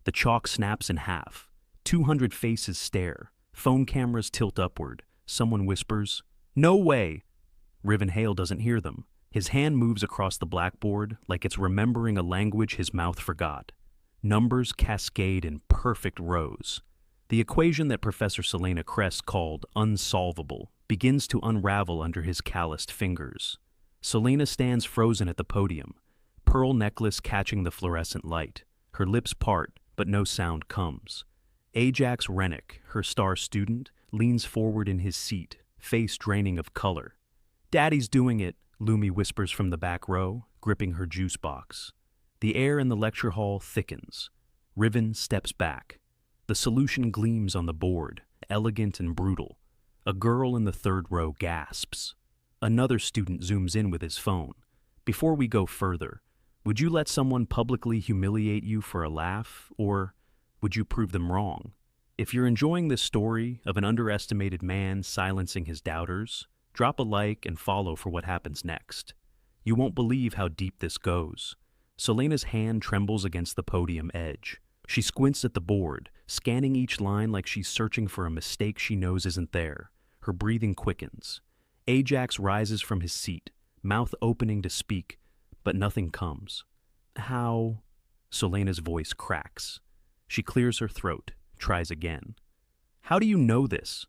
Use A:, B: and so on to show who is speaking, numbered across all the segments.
A: The chalk snaps in half. 200 faces stare. Phone cameras tilt upward. Someone whispers, "No way!" Riven Hale doesn't hear them. His hand moves across the blackboard like it's remembering a language his mouth forgot. Numbers cascade in perfect rows. The equation that Professor Selena Crest called unsolvable begins to unravel under his calloused fingers. Selena stands frozen at the podium, pearl necklace catching the fluorescent light. Her lips part, but no sound comes. Ajax Rennick, her star student, leans forward in his seat, face draining of color. "Daddy's doing it," Lumi whispers from the back row, gripping her juice box. The air in the lecture hall thickens. Riven steps back. The solution gleams on the board, elegant and brutal. A girl in the third row gasps. Another student zooms in with his phone. "Before we go further, would you let someone publicly humiliate you for a laugh, or would you prove them wrong? If you're enjoying this story of an underestimated man silencing his doubters, drop a like and follow for what happens next. You won't believe how deep this goes." Selena's hand trembles against the podium edge. She squints at the board, scanning each line like she's searching for a mistake she knows isn't there. Her breathing quickens. Ajax rises from his seat, mouth opening to speak, but nothing comes. "How?" Selena's voice cracks. She clears her throat, tries again. "How do you know this?"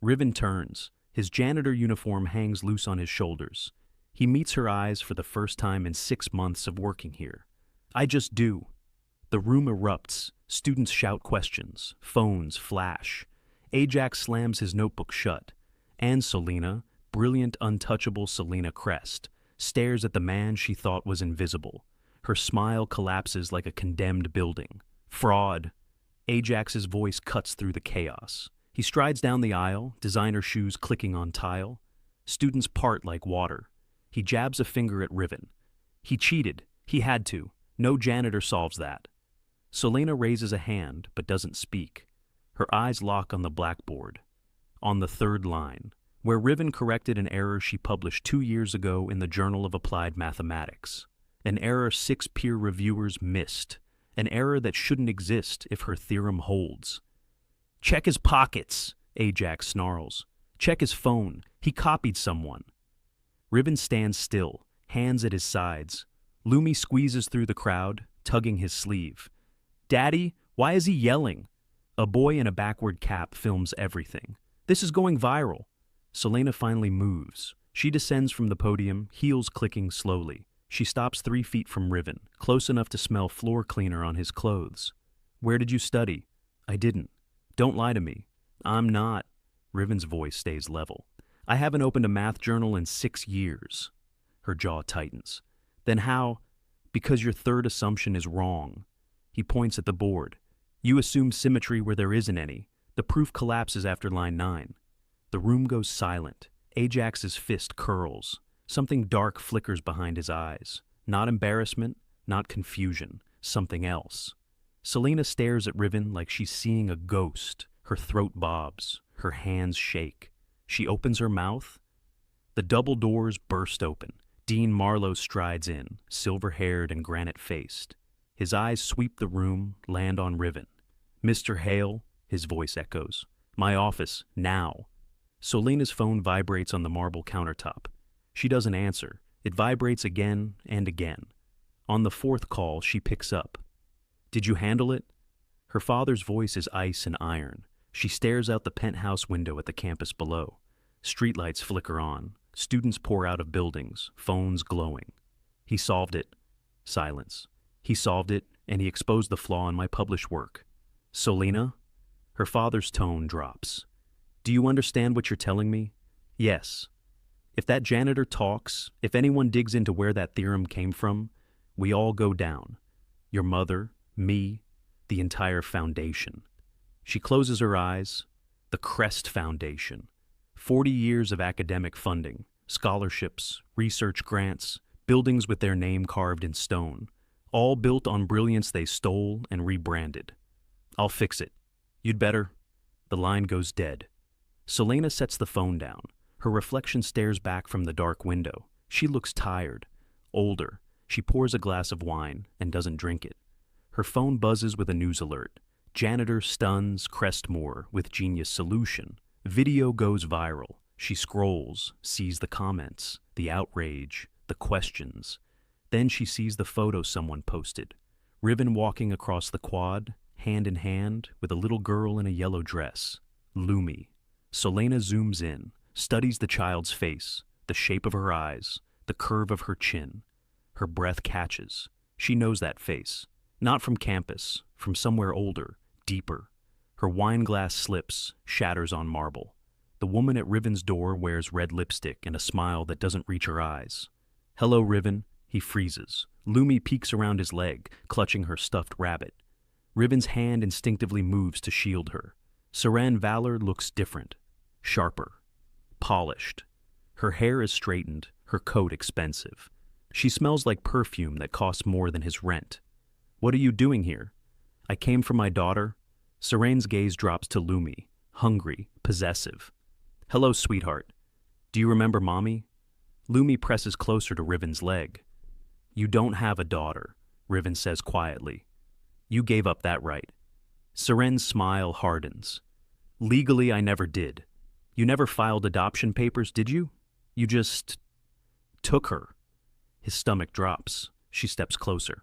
A: Riven turns. His janitor uniform hangs loose on his shoulders. He meets her eyes for the first time in 6 months of working here. "I just do." The room erupts. Students shout questions. Phones flash. Ajax slams his notebook shut. And Selena, brilliant, untouchable Selena Crest, stares at the man she thought was invisible. Her smile collapses like a condemned building. "Fraud." Ajax's voice cuts through the chaos. He strides down the aisle, designer shoes clicking on tile. Students part like water. He jabs a finger at Riven. "He cheated. He had to. No janitor solves that." Selena raises a hand, but doesn't speak. Her eyes lock on the blackboard. On the third line, where Riven corrected an error she published 2 years ago in the Journal of Applied Mathematics. An error 6 peer reviewers missed. An error that shouldn't exist if her theorem holds. "Check his pockets," Ajax snarls. "Check his phone. He copied someone." Riven stands still, hands at his sides. Lumi squeezes through the crowd, tugging his sleeve. "Daddy, why is he yelling?" A boy in a backward cap films everything. "This is going viral." Selena finally moves. She descends from the podium, heels clicking slowly. She stops 3 feet from Riven, close enough to smell floor cleaner on his clothes. "Where did you study?" "I didn't." "Don't lie to me." "I'm not." Riven's voice stays level. "I haven't opened a math journal in 6 years. Her jaw tightens. "Then how?" "Because your third assumption is wrong." He points at the board. "You assume symmetry where there isn't any. The proof collapses after line 9. The room goes silent. Ajax's fist curls. Something dark flickers behind his eyes. Not embarrassment, not confusion, something else. Selena stares at Riven like she's seeing a ghost. Her throat bobs. Her hands shake. She opens her mouth. The double doors burst open. Dean Marlowe strides in, silver-haired and granite-faced. His eyes sweep the room, land on Riven. "Mr. Hale," his voice echoes. "My office, now." Selena's phone vibrates on the marble countertop. She doesn't answer. It vibrates again and again. On the 4th call, she picks up. "Did you handle it?" Her father's voice is ice and iron. She stares out the penthouse window at the campus below. Streetlights flicker on. Students pour out of buildings, phones glowing. "He solved it." Silence. "He solved it, and he exposed the flaw in my published work." "Selena?" Her father's tone drops. "Do you understand what you're telling me?" "Yes." "If that janitor talks, if anyone digs into where that theorem came from, we all go down. Your mother, me, the entire foundation." She closes her eyes. The Crest Foundation. 40 years of academic funding, scholarships, research grants, buildings with their name carved in stone, all built on brilliance they stole and rebranded. "I'll fix it." "You'd better." The line goes dead. Selena sets the phone down. Her reflection stares back from the dark window. She looks tired, older. She pours a glass of wine and doesn't drink it. Her phone buzzes with a news alert. Janitor stuns Crestmore with genius solution. Video goes viral. She scrolls, sees the comments, the outrage, the questions. Then she sees the photo someone posted. Riven walking across the quad, hand in hand, with a little girl in a yellow dress. Lumi. Selena zooms in, studies the child's face, the shape of her eyes, the curve of her chin. Her breath catches. She knows that face. Not from campus, from somewhere older, deeper. Her wine glass slips, shatters on marble. The woman at Riven's door wears red lipstick and a smile that doesn't reach her eyes. "Hello, Riven." He freezes. Lumi peeks around his leg, clutching her stuffed rabbit. Riven's hand instinctively moves to shield her. Seren Valor looks different, sharper, polished. Her hair is straightened, her coat expensive. She smells like perfume that costs more than his rent. "What are you doing here?" "I came for my daughter." Serene's gaze drops to Lumi, hungry, possessive. "Hello, sweetheart. Do you remember Mommy?" Lumi presses closer to Riven's leg. "You don't have a daughter," Riven says quietly. "You gave up that right." Seren's smile hardens. "Legally, I never did. You never filed adoption papers, did you? You just took her." His stomach drops. She steps closer.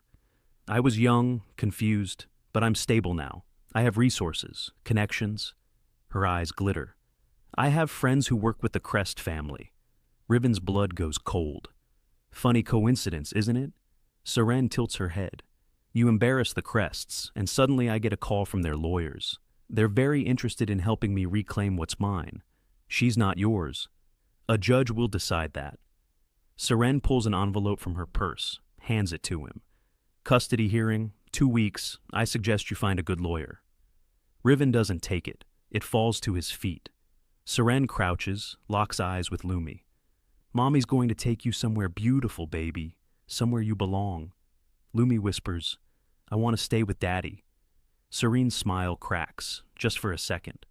A: "I was young, confused, but I'm stable now. I have resources, connections." Her eyes glitter. "I have friends who work with the Crest family." Riven's blood goes cold. "Funny coincidence, isn't it?" Seren tilts her head. "You embarrass the Crests, and suddenly I get a call from their lawyers. They're very interested in helping me reclaim what's mine. She's not yours. A judge will decide that." Seren pulls an envelope from her purse, hands it to him. "Custody hearing, 2 weeks. I suggest you find a good lawyer." Riven doesn't take it. It falls to his feet. Seren crouches, locks eyes with Lumi. "Mommy's going to take you somewhere beautiful, baby. Somewhere you belong." Lumi whispers, "I want to stay with Daddy." Serene's smile cracks, just for a second.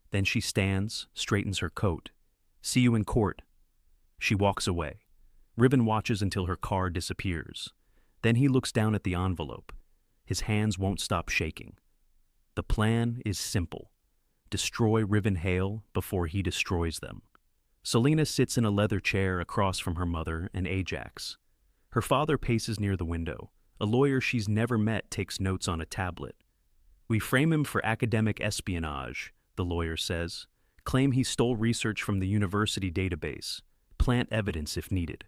A: Then she stands, straightens her coat. "See you in court." She walks away. Riven watches until her car disappears. Then he looks down at the envelope. His hands won't stop shaking. The plan is simple. Destroy Riven Hale before he destroys them. Selena sits in a leather chair across from her mother and Ajax. Her father paces near the window. A lawyer she's never met takes notes on a tablet. "We frame him for academic espionage," the lawyer says. "Claim he stole research from the university database. Plant evidence if needed."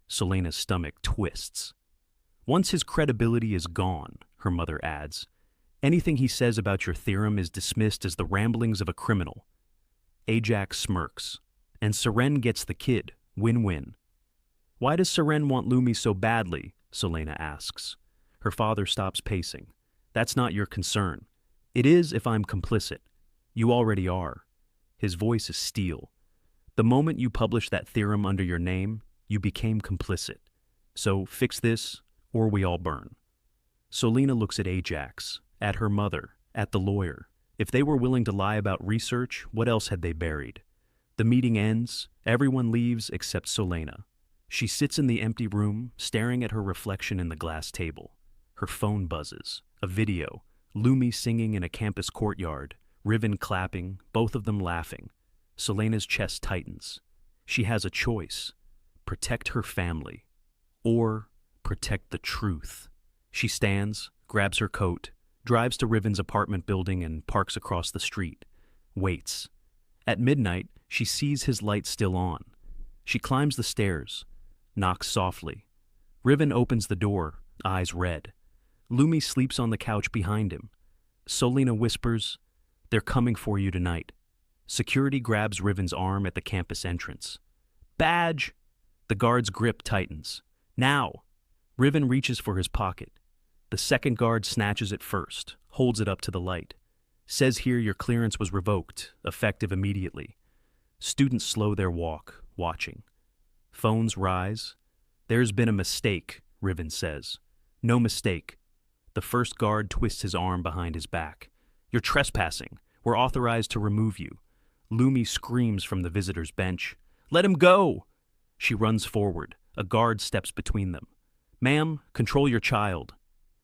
A: Selena's stomach twists. "Once his credibility is gone," her mother adds, "anything he says about your theorem is dismissed as the ramblings of a criminal." Ajax smirks. "And Seren gets the kid. Win-win." "Why does Seren want Lumi so badly?" Selena asks. Her father stops pacing. "That's not your concern. It is if I'm complicit. You already are." His voice is steel. "The moment you published that theorem under your name, you became complicit. So fix this, or we all burn." Selena looks at Ajax, at her mother, at the lawyer. If they were willing to lie about research, what else had they buried? The meeting ends. Everyone leaves except Selena. She sits in the empty room, staring at her reflection in the glass table. Her phone buzzes. A video. Lumi singing in a campus courtyard. Riven clapping, both of them laughing. Selena's chest tightens. She has a choice. Protect her family. Or protect the truth. She stands, grabs her coat, drives to Riven's apartment building and parks across the street. Waits. At midnight, she sees his light still on. She climbs the stairs, knocks softly. Riven opens the door, eyes red. Lumi sleeps on the couch behind him. Selena whispers, "They're coming for you tonight." Security grabs Riven's arm at the campus entrance. "Badge!" The guard's grip tightens. "Now!" Riven reaches for his pocket. The second guard snatches it first, holds it up to the light. "Says here your clearance was revoked, effective immediately." Students slow their walk, watching. Phones rise. "There's been a mistake," Riven says. "No mistake." The first guard twists his arm behind his back. "You're trespassing. We're authorized to remove you." Lumi screams from the visitor's bench. "Let him go!" She runs forward. A guard steps between them. "Ma'am, control your child."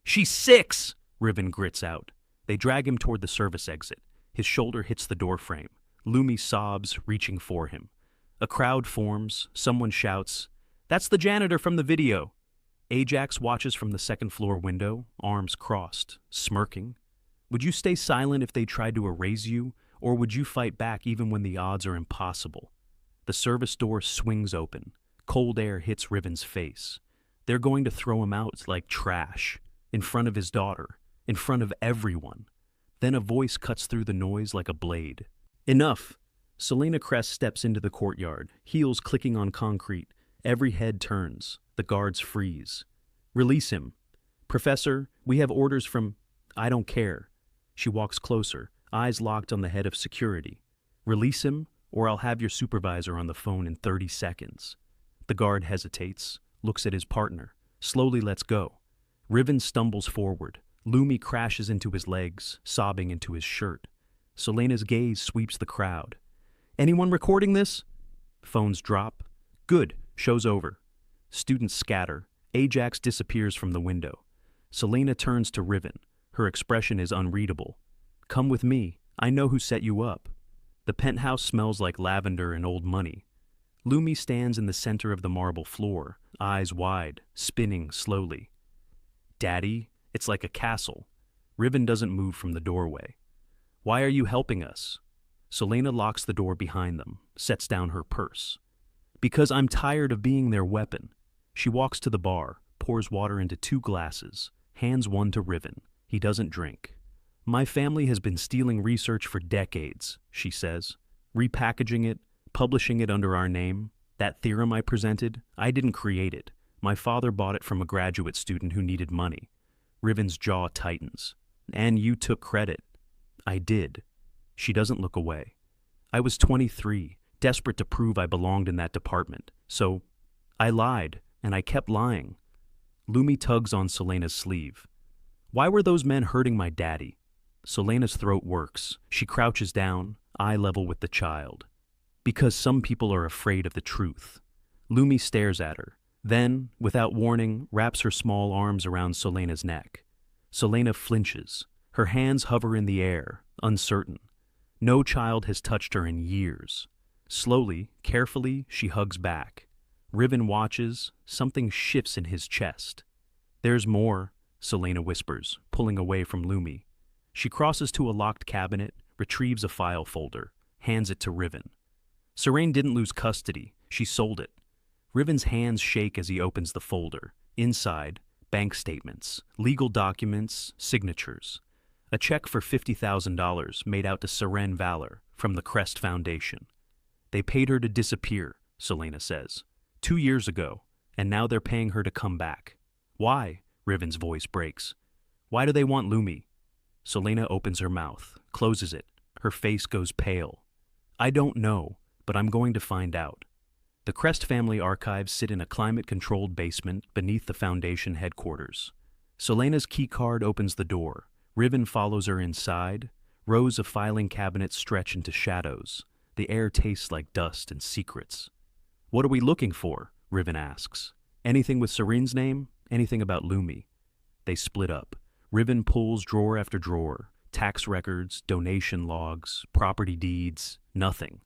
A: "She's 6!" Riven grits out. They drag him toward the service exit. His shoulder hits the doorframe. Lumi sobs, reaching for him. A crowd forms. Someone shouts, "That's the janitor from the video!" Ajax watches from the second-floor window, arms crossed, smirking. Would you stay silent if they tried to erase you, or would you fight back even when the odds are impossible? The service door swings open. Cold air hits Riven's face. They're going to throw him out like trash, in front of his daughter, in front of everyone. Then a voice cuts through the noise like a blade. Enough! Selena Crest steps into the courtyard, heels clicking on concrete. Every head turns. The guards freeze. Release him. Professor, we have orders from... I don't care. She walks closer, eyes locked on the head of security. Release him, or I'll have your supervisor on the phone in 30 seconds. The guard hesitates, looks at his partner, slowly lets go. Riven stumbles forward. Lumi crashes into his legs, sobbing into his shirt. Selena's gaze sweeps the crowd. Anyone recording this? Phones drop. Good, show's over. Students scatter. Ajax disappears from the window. Selena turns to Riven. Her expression is unreadable. Come with me. I know who set you up. The penthouse smells like lavender and old money. Lumi stands in the center of the marble floor, eyes wide, spinning slowly. Daddy, it's like a castle. Riven doesn't move from the doorway. Why are you helping us? Selena locks the door behind them, sets down her purse. Because I'm tired of being their weapon. She walks to the bar, pours water into 2 glasses, hands one to Riven. He doesn't drink. My family has been stealing research for decades, she says, repackaging it, publishing it under our name. That theorem I presented, I didn't create it. My father bought it from a graduate student who needed money. Riven's jaw tightens. And you took credit. I did. She doesn't look away. I was 23, desperate to prove I belonged in that department. So, I lied, and I kept lying. Lumi tugs on Selena's sleeve. Why were those men hurting my daddy? Selena's throat works. She crouches down, eye level with the child. Because some people are afraid of the truth. Lumi stares at her, then, without warning, wraps her small arms around Selena's neck. Selena flinches. Her hands hover in the air, uncertain. No child has touched her in years. Slowly, carefully, she hugs back. Riven watches. Something shifts in his chest. There's more, Selena whispers, pulling away from Lumi. She crosses to a locked cabinet, retrieves a file folder, hands it to Riven. Serene didn't lose custody. She sold it. Riven's hands shake as he opens the folder. Inside, bank statements, legal documents, signatures. A check for $50,000 made out to Seren Valor from the Crest Foundation. They paid her to disappear, Selena says. 2 years ago, and now they're paying her to come back. Why? Riven's voice breaks. Why do they want Lumi? Selena opens her mouth, closes it. Her face goes pale. I don't know, but I'm going to find out. The Crest family archives sit in a climate-controlled basement beneath the Foundation headquarters. Selena's keycard opens the door. Riven follows her inside. Rows of filing cabinets stretch into shadows. The air tastes like dust and secrets. What are we looking for? Riven asks. Anything with Serene's name? Anything about Lumi? They split up. Riven pulls drawer after drawer. Tax records, donation logs, property deeds, nothing.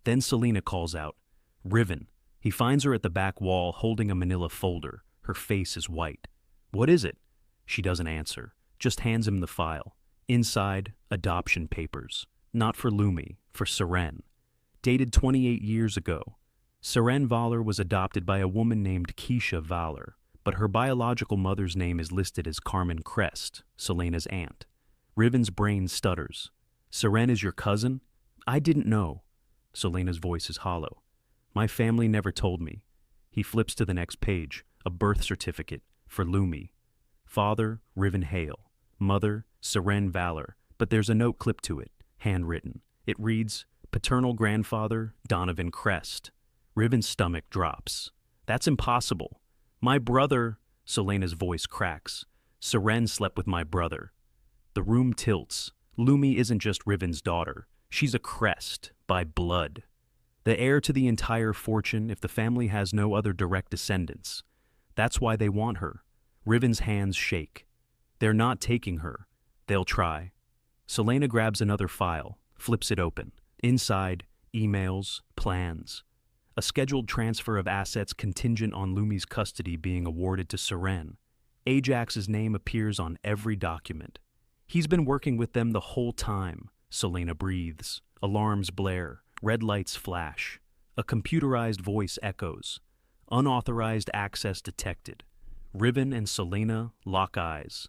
A: Then Selena calls out, Riven. He finds her at the back wall holding a manila folder. Her face is white. What is it? She doesn't answer, just hands him the file. Inside, adoption papers. Not for Lumi, for Seren. Dated 28 years ago. Seren Valor was adopted by a woman named Keisha Valor, but her biological mother's name is listed as Carmen Crest, Selena's aunt. Riven's brain stutters. Seren is your cousin? I didn't know. Selena's voice is hollow. My family never told me. He flips to the next page, a birth certificate for Lumi. Father, Riven Hale. Mother, Seren Valor, but there's a note clipped to it, handwritten. It reads, paternal grandfather, Donovan Crest. Riven's stomach drops. That's impossible. My brother, Selena's voice cracks. Seren slept with my brother. The room tilts. Lumi isn't just Riven's daughter. She's a Crest, by blood. The heir to the entire fortune if the family has no other direct descendants. That's why they want her. Riven's hands shake. They're not taking her. They'll try. Selena grabs another file, flips it open. Inside, emails, plans. A scheduled transfer of assets contingent on Lumi's custody being awarded to Seren. Ajax's name appears on every document. He's been working with them the whole time. Selena breathes. Alarms blare. Red lights flash. A computerized voice echoes. Unauthorized access detected. Riven and Selena lock eyes.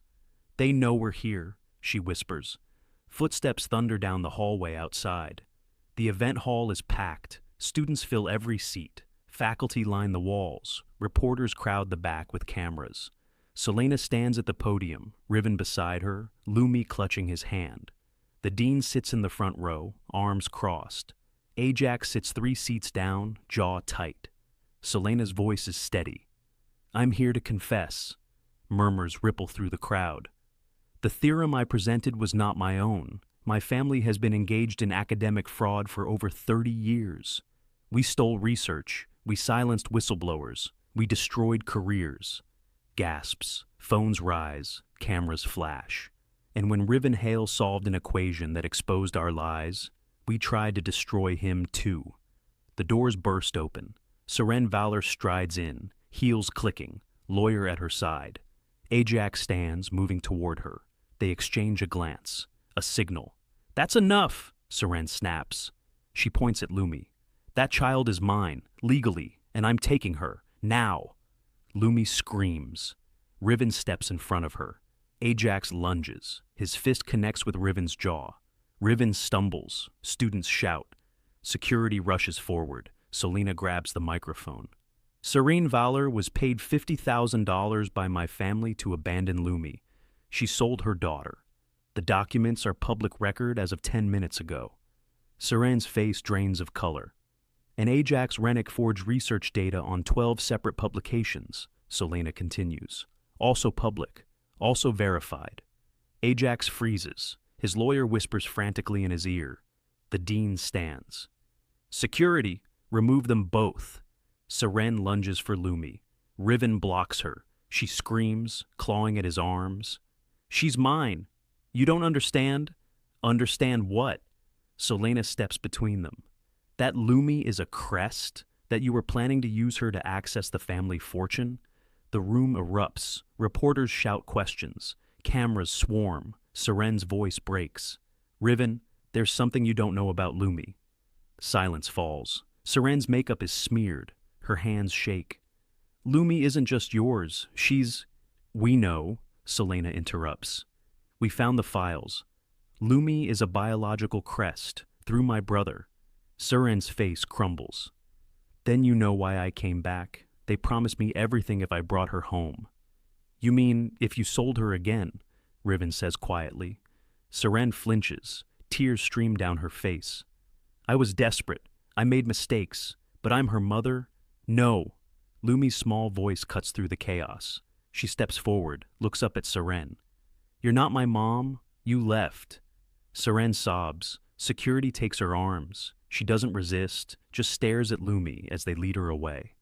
A: They know we're here, she whispers. Footsteps thunder down the hallway outside. The event hall is packed. Students fill every seat. Faculty line the walls. Reporters crowd the back with cameras. Selena stands at the podium, Riven beside her, Lumi clutching his hand. The dean sits in the front row, arms crossed. Ajax sits 3 seats down, jaw tight. Selena's voice is steady. I'm here to confess. Murmurs ripple through the crowd. The theorem I presented was not my own. My family has been engaged in academic fraud for over 30 years. We stole research. We silenced whistleblowers. We destroyed careers. Gasps. Phones rise. Cameras flash. And when Riven Hale solved an equation that exposed our lies, we tried to destroy him too. The doors burst open. Seren Valor strides in, heels clicking, lawyer at her side. Ajax stands, moving toward her. They exchange a glance, a signal. That's enough, Seren snaps. She points at Lumi. That child is mine, legally, and I'm taking her, now. Lumi screams. Riven steps in front of her. Ajax lunges. His fist connects with Riven's jaw. Riven stumbles. Students shout. Security rushes forward. Selena grabs the microphone. Serene Valor was paid $50,000 by my family to abandon Lumi. She sold her daughter. The documents are public record as of 10 minutes ago. Serene's face drains of color. And Ajax Rennick forged research data on 12 separate publications, Selena continues. Also public. Also verified. Ajax freezes. His lawyer whispers frantically in his ear. The dean stands. Security, remove them both. Seren lunges for Lumi. Riven blocks her. She screams, clawing at his arms. She's mine. You don't understand? Understand what? Selena steps between them. That Lumi is a crest? That you were planning to use her to access the family fortune? The room erupts. Reporters shout questions. Cameras swarm. Seren's voice breaks. Riven, there's something you don't know about Lumi. Silence falls. Seren's makeup is smeared. Her hands shake. Lumi isn't just yours. She's... We know, Selena interrupts. We found the files. Lumi is a biological crest, through my brother. Seren's face crumbles. Then you know why I came back. They promised me everything if I brought her home. You mean if you sold her again? Riven says quietly. Seren flinches. Tears stream down her face. I was desperate. I made mistakes. But I'm her mother? No. Lumi's small voice cuts through the chaos. She steps forward, looks up at Seren. You're not my mom. You left. Seren sobs. Security takes her arms. She doesn't resist, just stares at Lumi as they lead her away.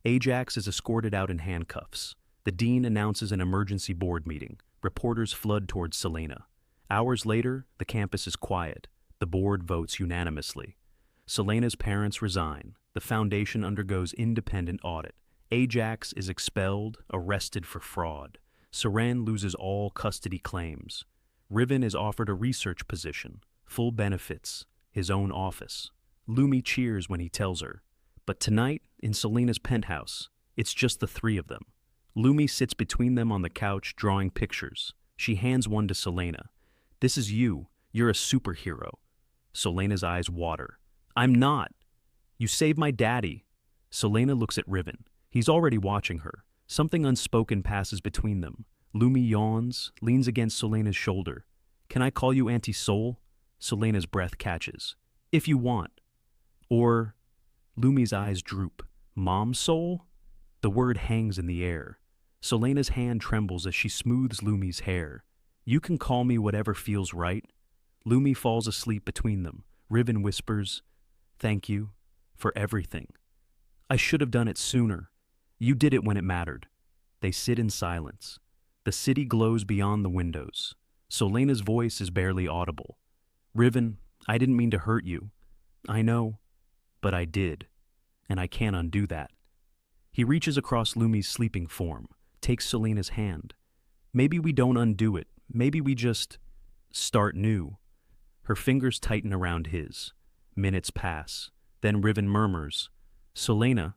A: Ajax is escorted out in handcuffs. The dean announces an emergency board meeting. Reporters flood towards Selena. Hours later, the campus is quiet. The board votes unanimously. Selena's parents resign. The foundation undergoes independent audit. Ajax is expelled, arrested for fraud. Seren loses all custody claims. Riven is offered a research position, full benefits, his own office. Lumi cheers when he tells her. But tonight, in Selena's penthouse, it's just the 3 of them. Lumi sits between them on the couch, drawing pictures. She hands one to Selena. This is you. You're a superhero. Selena's eyes water. I'm not. You saved my daddy. Selena looks at Riven. He's already watching her. Something unspoken passes between them. Lumi yawns, leans against Selena's shoulder. Can I call you Auntie Soul? Selena's breath catches. If you want. Or... Lumi's eyes droop. Mom Soul? The word hangs in the air. Selena's hand trembles as she smooths Lumi's hair. You can call me whatever feels right. Lumi falls asleep between them. Riven whispers, thank you for everything. I should have done it sooner. You did it when it mattered. They sit in silence. The city glows beyond the windows. Solena's voice is barely audible. Riven, I didn't mean to hurt you. I know, but I did, and I can't undo that. He reaches across Lumi's sleeping form, takes Solena's hand. Maybe we don't undo it. Maybe we just start new. Her fingers tighten around his. Minutes pass. Then Riven murmurs, Solena,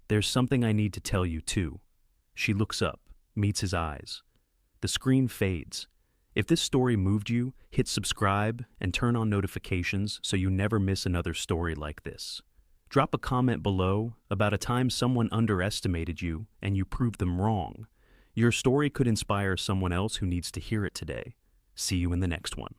A: there's something I need to tell you too. She looks up, meets his eyes. The screen fades. If this story moved you, hit subscribe and turn on notifications so you never miss another story like this. Drop a comment below about a time someone underestimated you and you proved them wrong. Your story could inspire someone else who needs to hear it today. See you in the next one.